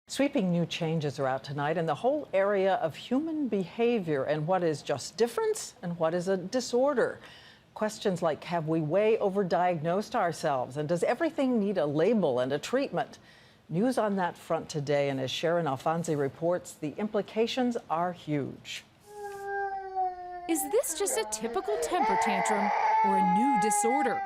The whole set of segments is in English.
Sweeping new changes are out tonight in the whole area of human behavior and what is just difference and what is a disorder. Questions like, have we way overdiagnosed ourselves? And does everything need a label and a treatment? News on that front today, and as Sharon Alfonsi reports, the implications are huge. Is this just a typical temper tantrum or a new disorder?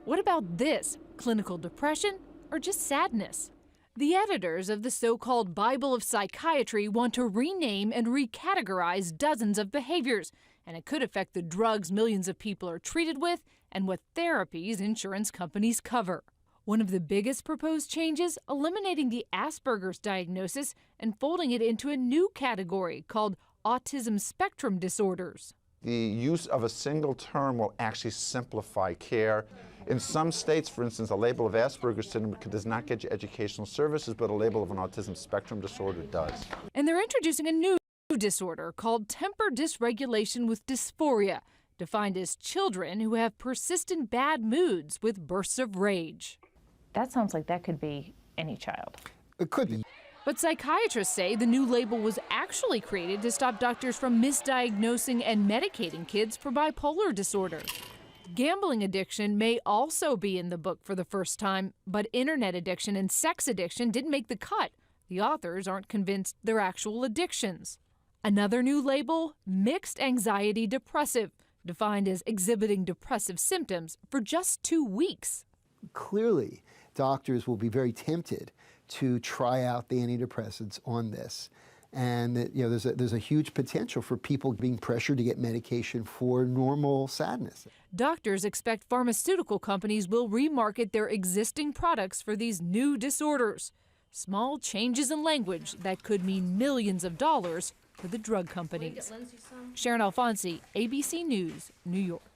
What about this? Clinical depression or just sadness? The editors of the so-called Bible of Psychiatry want to rename and recategorize dozens of behaviors, and it could affect the drugs millions of people are treated with and what therapies insurance companies cover. One of the biggest proposed changes, eliminating the Asperger's diagnosis and folding it into a new category called autism spectrum disorders. The use of a single term will actually simplify care. In some states, for instance, a label of Asperger's syndrome does not get you educational services, but a label of an autism spectrum disorder does. And they're introducing a new disorder called temper dysregulation with dysphoria, defined as children who have persistent bad moods with bursts of rage. That sounds like that could be any child. It could be. But psychiatrists say the new label was actually created to stop doctors from misdiagnosing and medicating kids for bipolar disorder. Gambling addiction may also be in the book for the first time, but internet addiction and sex addiction didn't make the cut. The authors aren't convinced they're actual addictions. Another new label, mixed anxiety depressive, defined as exhibiting depressive symptoms for just 2 weeks. Clearly, doctors will be very tempted to try out the antidepressants on this. And there's a huge potential for people being pressured to get medication for normal sadness. Doctors expect pharmaceutical companies will remarket their existing products for these new disorders. Small changes in language that could mean millions of dollars for the drug companies. Sharon Alfonsi, ABC News, New York.